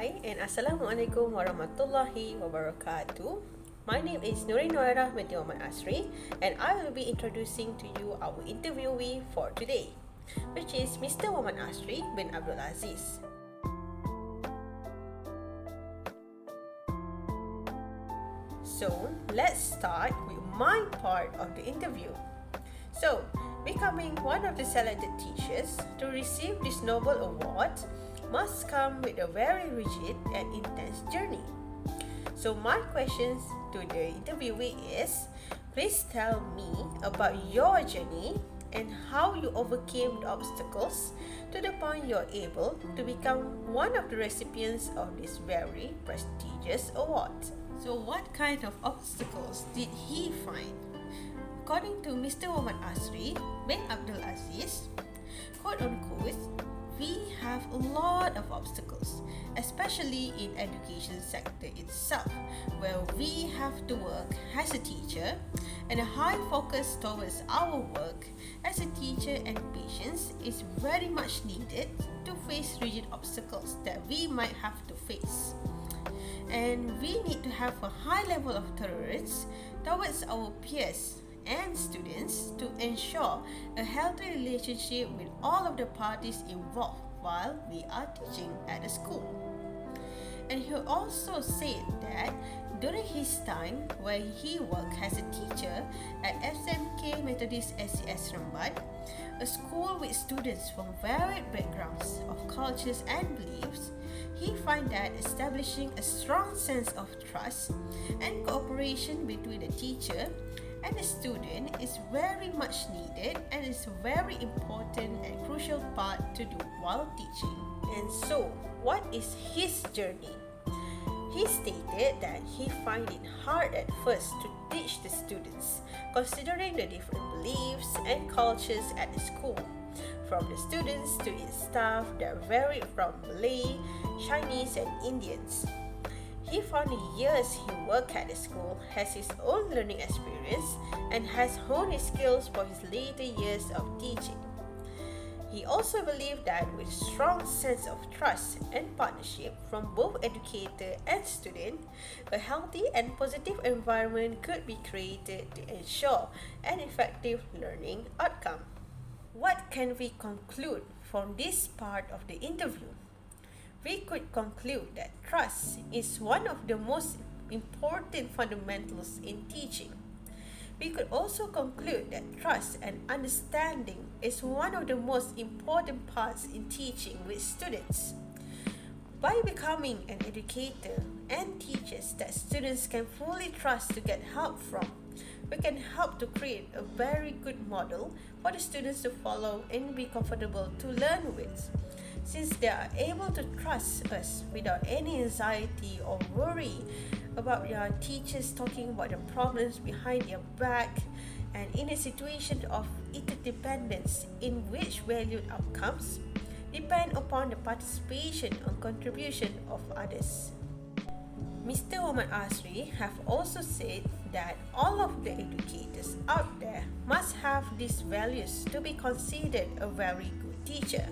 Hai and Assalamualaikum warahmatullahi wabarakatuh. My name is NUWAIRAH binti Muhammad ASRI and I will be introducing to you our interviewee for today, which is Mr. Muhammad ASRI bin Abdul Aziz. So, let's start with my part of the interview. So, becoming one of the selected teachers to receive this Nobel Award must come with a very rigid and intense journey. So my questions to the interviewee is, please tell me about your journey and how you overcame the obstacles to the point you're able to become one of the recipients of this very prestigious award. So what kind of obstacles did he find? According to Mr. Muhammad ASRI bin Abdul Aziz, quote unquote, we have a lot of obstacles, especially in education sector itself, where we have to work as a teacher and a high focus towards our work as a teacher and patience is very much needed to face rigid obstacles that we might have to face. And we need to have a high level of tolerance towards our peers and students to ensure a healthy relationship with all of the parties involved while we are teaching at the school. And he also said that during his time where he worked as a teacher at SMK Methodist SCS Rembat, a school with students from varied backgrounds of cultures and beliefs, he found that establishing a strong sense of trust and cooperation between the teacher and the student is very much needed and is a very important and crucial part to do while teaching. And so, what is his journey? He stated that he find it hard at first to teach the students, considering the different beliefs and cultures at the school, from the students to its staff that varied from Malay, Chinese and Indians. He found the years he worked at the school has his own learning experience and has honed his skills for his later years of teaching. He also believed that with strong sense of trust and partnership from both educator and student, a healthy and positive environment could be created to ensure an effective learning outcome. What can we conclude from this part of the interview? We could conclude that trust is one of the most important fundamentals in teaching. We could also conclude that trust and understanding is one of the most important parts in teaching with students. By becoming an educator and teachers that students can fully trust to get help from, we can help to create a very good model for the students to follow and be comfortable to learn with. Since they are able to trust us without any anxiety or worry about their teachers talking about the problems behind their back, and in a situation of interdependence in which valued outcomes depend upon the participation and contribution of others. Mr. Muhammad ASRI have also said that all of the educators out there must have these values to be considered a very good teacher.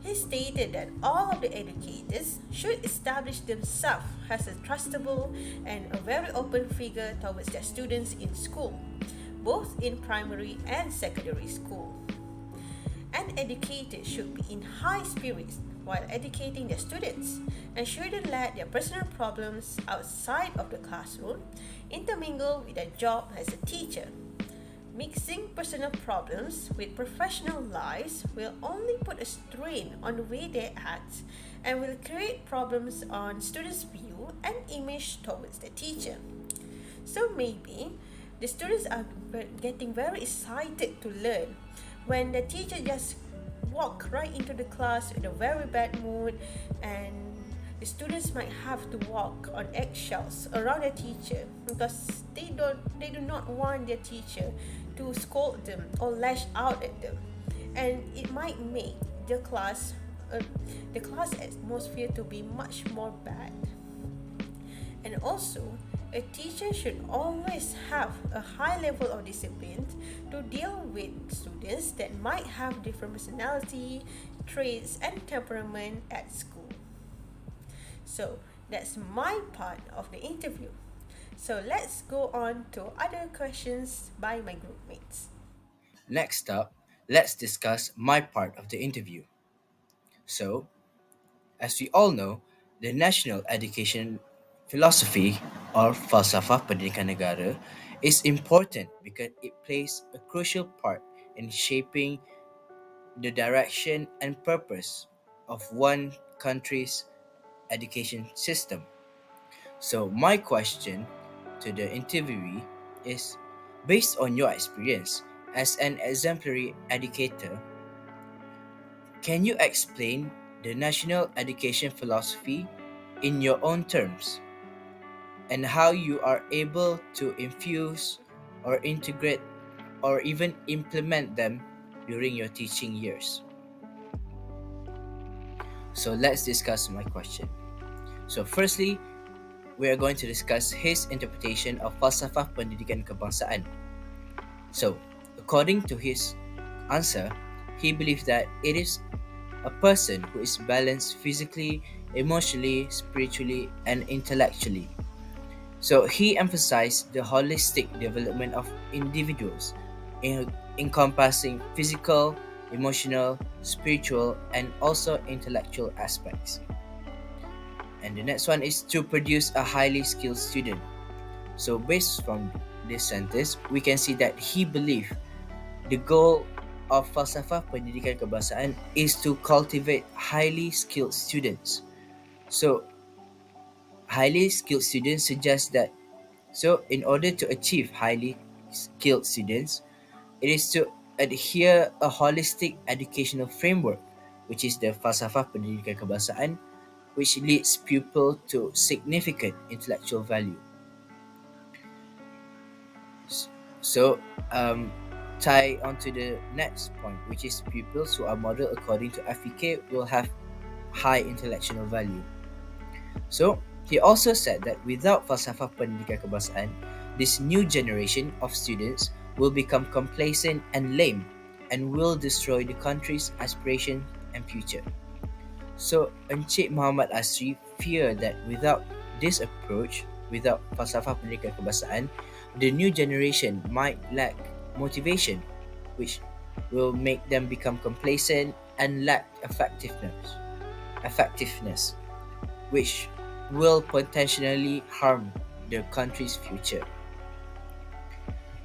He stated that all of the educators should establish themselves as a trustable and a very open figure towards their students in school, both in primary and secondary school. An educator should be in high spirits while educating their students and shouldn't let their personal problems outside of the classroom intermingle with their job as a teacher. Mixing personal problems with professional lives will only put a strain on the way they act and will create problems on students' view and image towards the teacher. So maybe the students are getting very excited to learn when the teacher just walk right into the class with a very bad mood, and the students might have to walk on eggshells around their teacher because they do not want their teacher to scold them or lash out at them, and it might make the class atmosphere to be much more bad. And also, a teacher should always have a high level of discipline to deal with students that might have different personality, traits, and temperament at school. So that's my part of the interview. So let's go on to other questions by my group mates. Next up, let's discuss my part of the interview. So, as we all know, the national education philosophy or falsafah pendidikan negara is important because it plays a crucial part in shaping the direction and purpose of one country's education system. So, my question to the interviewee is, based on your experience as an exemplary educator, can you explain the national education philosophy in your own terms and how you are able to infuse or integrate or even implement them during your teaching years? So let's discuss my question. So firstly, we are going to discuss his interpretation of falsafah pendidikan kebangsaan. So, according to his answer, he believes that it is a person who is balanced physically, emotionally, spiritually, and intellectually. So he emphasized the holistic development of individuals, encompassing physical, emotional, spiritual, and also intellectual aspects. And the next one is to produce a highly skilled student. So based from this sentence, we can see that he believed the goal of falsafah pendidikan kebangsaan is to cultivate highly skilled students. So highly skilled students suggest that in order to achieve highly skilled students, it is to adhere a holistic educational framework, which is the falsafah pendidikan kebangsaan, which leads pupil to significant intellectual value. S- So, tie on to the next point, which is pupils who are modeled according to FEK will have high intellectual value. So, he also said that without falsafah pendidikan kebangsaan, this new generation of students will become complacent and lame and will destroy the country's aspiration and future. So, Encik Muhammad Asri fear that without this approach, without falsafah pendidikan kebangsaan, the new generation might lack motivation, which will make them become complacent and lack effectiveness, which will potentially harm the country's future.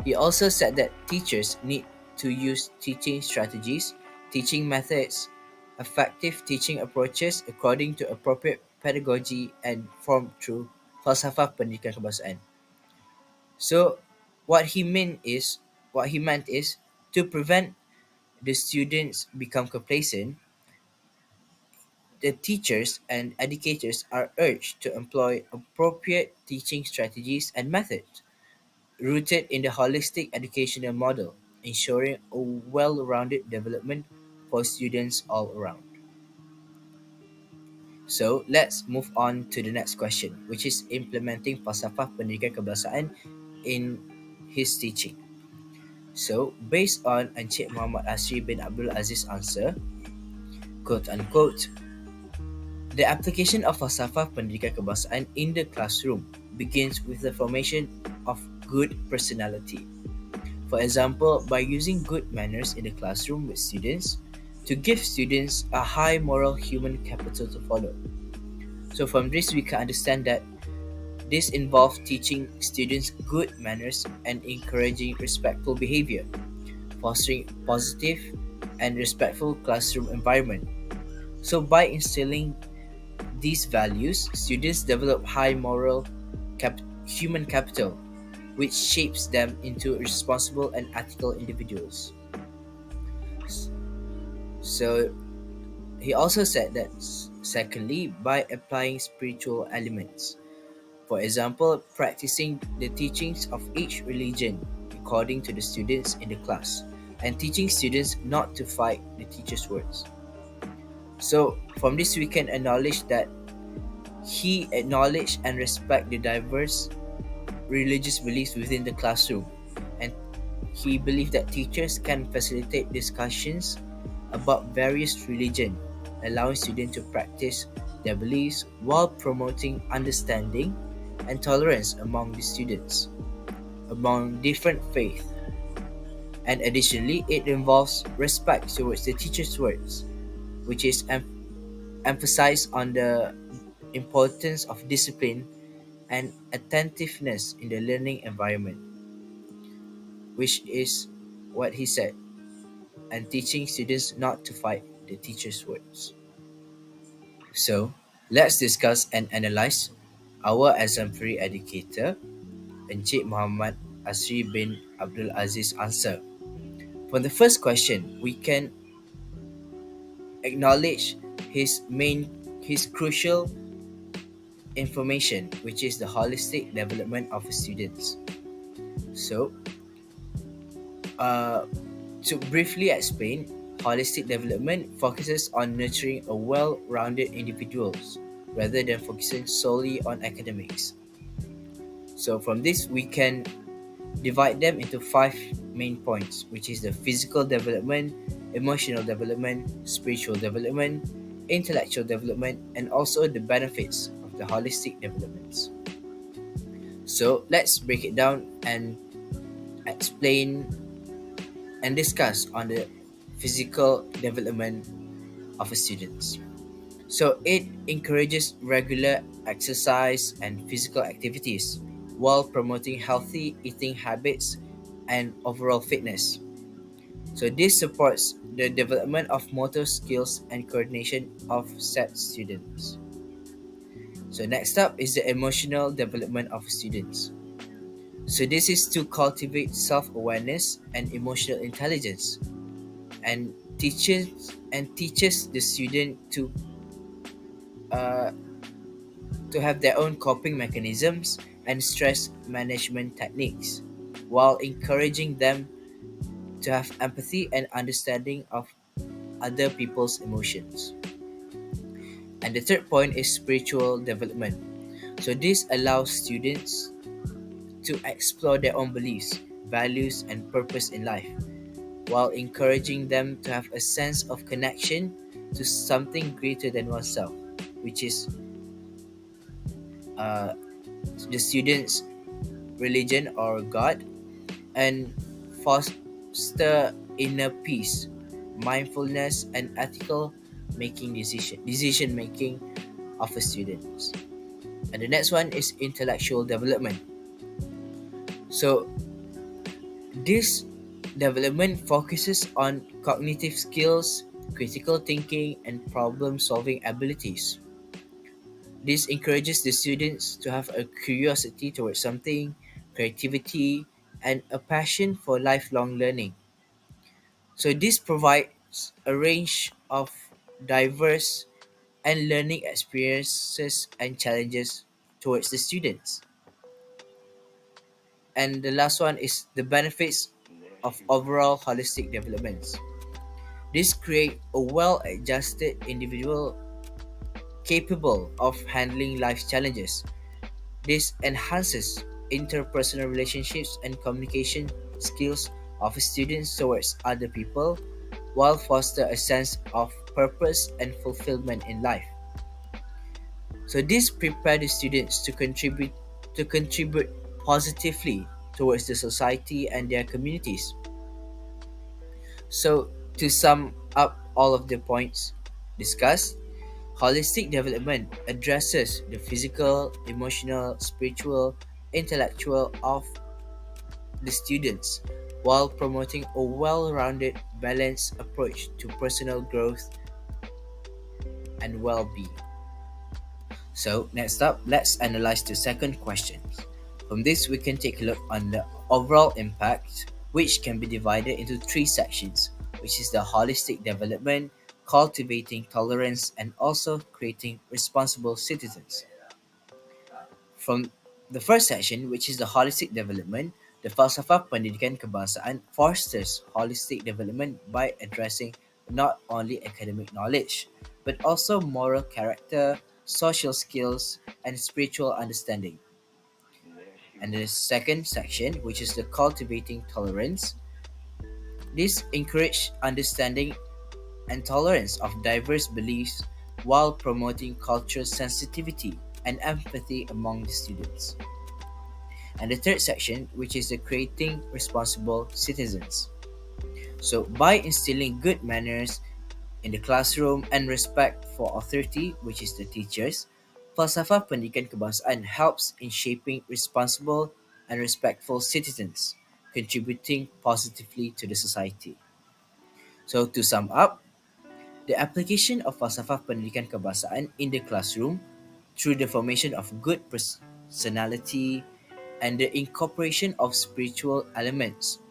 He also said that teachers need to use teaching strategies, teaching methods, effective teaching approaches according to appropriate pedagogy and formed through falsafah pendidikan kebangsaan. So what he meant is to prevent the students become complacent, the teachers and educators are urged to employ appropriate teaching strategies and methods rooted in the holistic educational model, ensuring a well-rounded development for students all around. So let's move on to the next question, which is implementing falsafah pendidikan kebangsaan in his teaching. So based on Encik Muhammad Asri bin Abdul Aziz answer, quote unquote, the application of falsafah pendidikan kebangsaan in the classroom begins with the formation of good personality. For example, by using good manners in the classroom with students to give students a high moral human capital to follow. So from this we can understand that this involves teaching students good manners and encouraging respectful behavior, fostering positive and respectful classroom environment. So by instilling these values, students develop high moral human capital, which shapes them into responsible and ethical individuals. So he also said that secondly, by applying spiritual elements, for example, practicing the teachings of each religion according to the students in the class, and teaching students not to fight the teacher's words. So from this we can acknowledge that he acknowledged and respect the diverse religious beliefs within the classroom, and he believed that teachers can facilitate discussions about various religion, allowing students to practice their beliefs while promoting understanding and tolerance among the students, among different faiths. And additionally, it involves respect towards the teacher's words, which is emphasized on the importance of discipline and attentiveness in the learning environment, which is what he said, and teaching students not to fight the teacher's words. So, let's discuss and analyze our exemplary educator, Encik Muhammad Asri bin Abdul Aziz answer. For the first question, we can acknowledge his crucial information, which is the holistic development of students. So, uh, to briefly explain, holistic development focuses on nurturing a well-rounded individuals rather than focusing solely on academics. So from this, we can divide them into 5 main points, which is the physical development, emotional development, spiritual development, intellectual development, and also the benefits of the holistic developments. So let's break it down and explain and discuss on the physical development of students. So it encourages regular exercise and physical activities while promoting healthy eating habits and overall fitness. So this supports the development of motor skills and coordination of said students. So next up is the emotional development of students. So this is to cultivate self-awareness and emotional intelligence, and teaches the student uh, to have their own coping mechanisms and stress management techniques, while encouraging them to have empathy and understanding of other people's emotions. And the third point is spiritual development. So this allows students to explore their own beliefs, values, and purpose in life, while encouraging them to have a sense of connection to something greater than oneself, which is uh, the student's religion or God, and foster inner peace, mindfulness, and ethical decision making of a student. And the next one is intellectual development. So this development focuses on cognitive skills, critical thinking, and problem solving abilities. This encourages the students to have a curiosity towards something, creativity, and a passion for lifelong learning. So this provides a range of diverse and learning experiences and challenges towards the students. And the last one is the benefits of overall holistic developments. This creates a well-adjusted individual capable of handling life's challenges. This enhances interpersonal relationships and communication skills of students towards other people, while foster a sense of purpose and fulfillment in life. So this prepare the students to contribute positively towards the society and their communities. So to sum up all of the points discussed, holistic development addresses the physical, emotional, spiritual, intellectual of the students while promoting a well-rounded, balanced approach to personal growth and well-being. So next up, let's analyze the second question. From this, we can take a look on the overall impact, which can be divided into 3 sections, which is the holistic development, cultivating tolerance, and also creating responsible citizens. From the first section, which is the holistic development, the falsafah pendidikan kebangsaan fosters holistic development by addressing not only academic knowledge, but also moral character, social skills, and spiritual understanding. And the second section, which is the cultivating tolerance, this encourages understanding and tolerance of diverse beliefs, while promoting cultural sensitivity and empathy among the students. And the third section, which is the creating responsible citizens. So, by instilling good manners in the classroom and respect for authority, which is the teachers, falsafah pendidikan kebangsaan helps in shaping responsible and respectful citizens, contributing positively to the society. So, to sum up, the application of falsafah pendidikan kebangsaan in the classroom through the formation of good personality and the incorporation of spiritual elements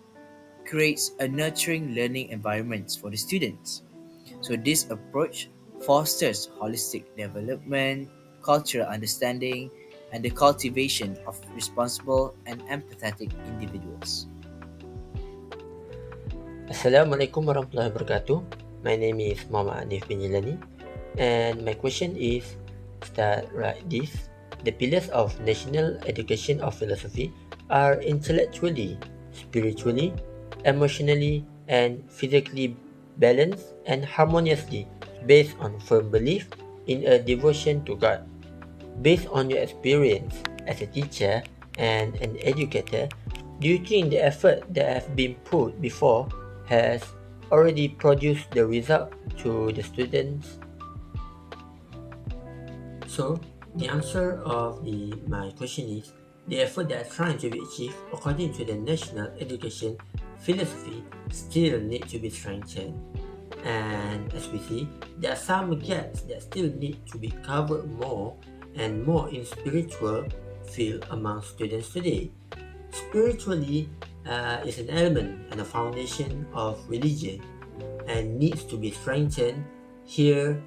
creates a nurturing learning environment for the students. So this approach fosters holistic development, cultural understanding, and the cultivation of responsible and empathetic individuals. Assalamualaikum warahmatullahi wabarakatuh. My name is Muhammad HANIF bin JELANI, and my question is start like this. The pillars of national education of philosophy are intellectually, spiritually, emotionally, and physically balanced and harmoniously based on firm belief in a devotion to God. Based on your experience as a teacher and an educator, do you think the effort that has been put before has already produced the result to the students? So, the answer of my question is, the effort that is trying to be achieved according to the national education philosophy still need to be strengthened. And as we see, there are some gaps that still need to be covered more and more in spiritual field among students today. Spiritually is an element and a foundation of religion and needs to be strengthened here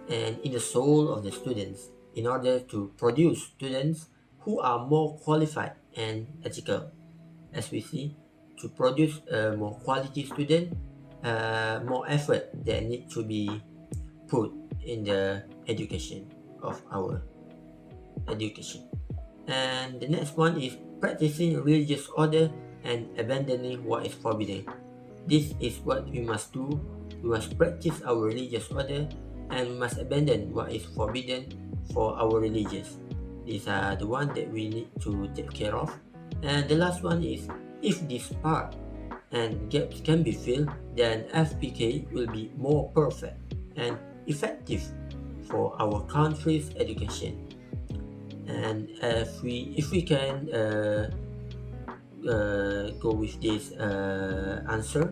and in the soul of the students in order to produce students who are more qualified and ethical. As we see, to produce a more quality student, more effort that need to be put in the education of our education. And the next one is practicing religious order and abandoning what is forbidden. This is what we must do. We must practice our religious order and we must abandon what is forbidden for our religious. These are the ones that we need to take care of. And the last one is, if this part and gaps can be filled, then FPK will be more perfect and effective for our country's education. And if we can go with this answer,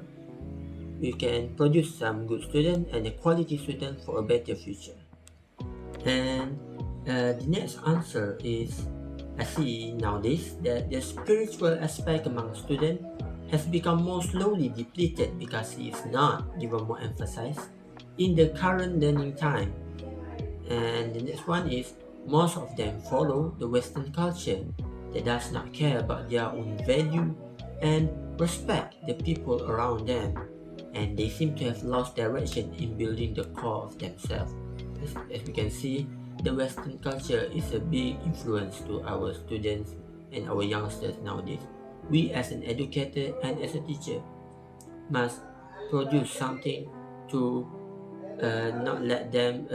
we can produce some good student and a quality student for a better future. And the next answer is, I see nowadays that the spiritual aspect among students has become more slowly depleted because it is not given more emphasis in the current learning time. And the next one is, most of them follow the Western culture that does not care about their own value and respect the people around them, and they seem to have lost direction in building the core of themselves. As we can see, the Western culture is a big influence to our students and our youngsters nowadays. We as an educator and as a teacher must produce something to not let them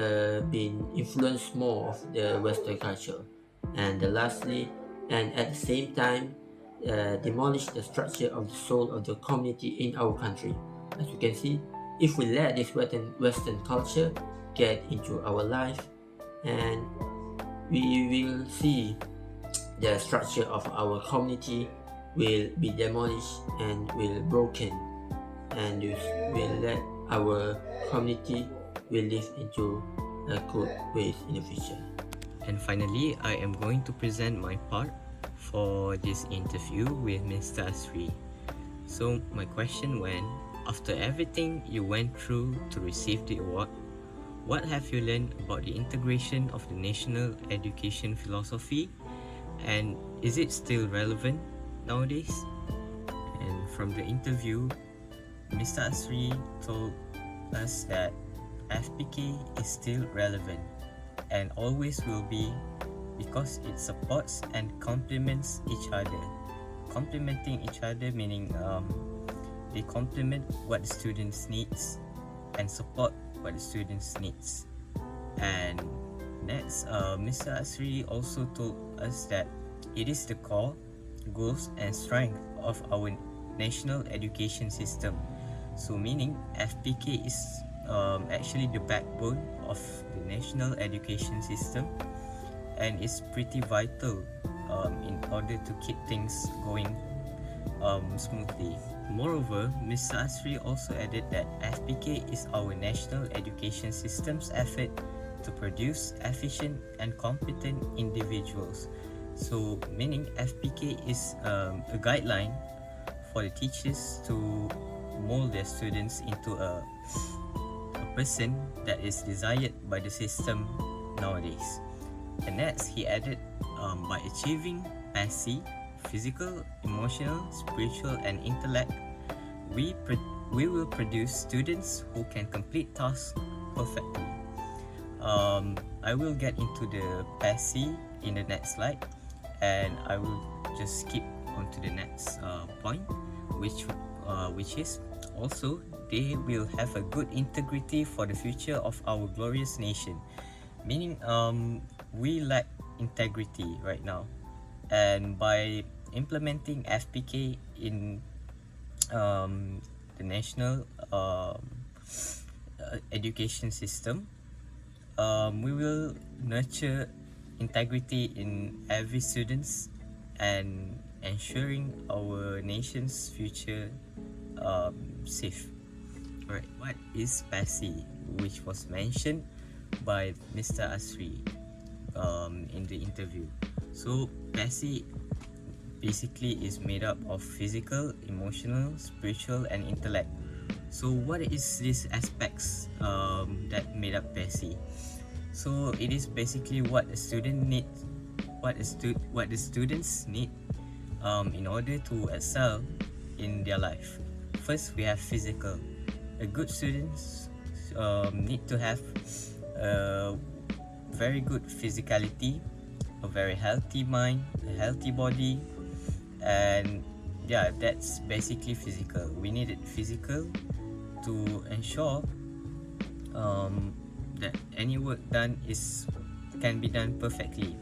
be influenced more of the Western culture. And lastly, and at the same time, demolish the structure of the soul of the community in our country. As you can see, if we let this Western culture get into our life, and we will see the structure of our community will be demolished and will broken, and will let our community will live into a good ways in the future. And finally, I am going to present my part for this interview with Mr. ASRI. So my question went, after everything you went through to receive the award, what have you learned about the integration of the national education philosophy, and is it still relevant nowadays? And from the interview, Mr. ASRI told us that FPK is still relevant and always will be, because it supports and complements each other. Complementing each other meaning they complement what the students needs and support what the students needs. And next, Mr. ASRI also told us that it is the core, goals and strength of our national education system. So meaning FPK is actually the backbone of the national education system, and is pretty vital in order to keep things going smoothly. Moreover, Mr. ASRI also added that FPK is our national education system's effort to produce efficient and competent individuals. So meaning FPK is a guideline for the teachers to mold their students into a person that is desired by the system nowadays. And next, he added, by achieving PASI, physical, emotional, spiritual and intellect, we will produce students who can complete tasks perfectly. I will get into the PASI in the next slide, and I will just skip on to the next point, which is also they will have a good integrity for the future of our glorious nation. Meaning we lack integrity right now, and by implementing FPK in the national education system, we will nurture integrity in every students and ensuring our nation's future safe. Alright, what is PASI, which was mentioned by Mr. ASRI in the interview? So PASI basically is made up of physical, emotional, spiritual and intellect. So what is these aspects that made up PASI? So it is basically what a student needs, what the students need in order to excel in their life. First, we have physical. A good students need to have a very good physicality, a very healthy mind, a healthy body, and yeah, that's basically physical. We need it physical to ensure that any work done can be done perfectly.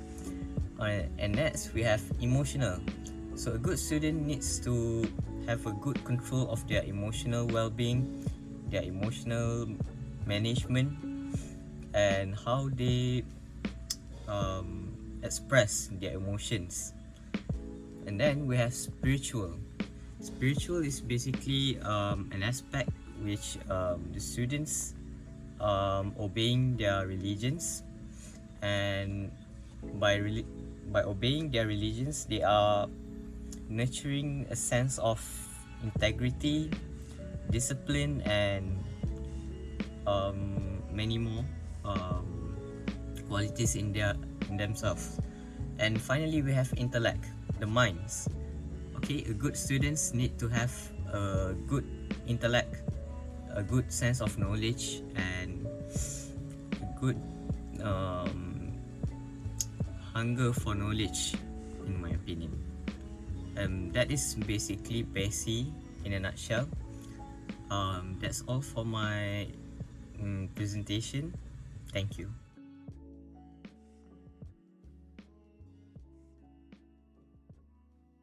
And next, we have emotional. So a good student needs to have a good control of their emotional well-being, their emotional management, and how they express their emotions. And then we have spiritual. Spiritual is basically an aspect which the students obeying their religions, and by obeying their religions, they are nurturing a sense of integrity, discipline, and many more qualities in themselves. And finally, we have intellect, the minds. Okay, a good students need to have a good intellect, a good sense of knowledge, and a good hunger for knowledge, in my opinion. That is basically PASI in a nutshell. That's all for my presentation. Thank you.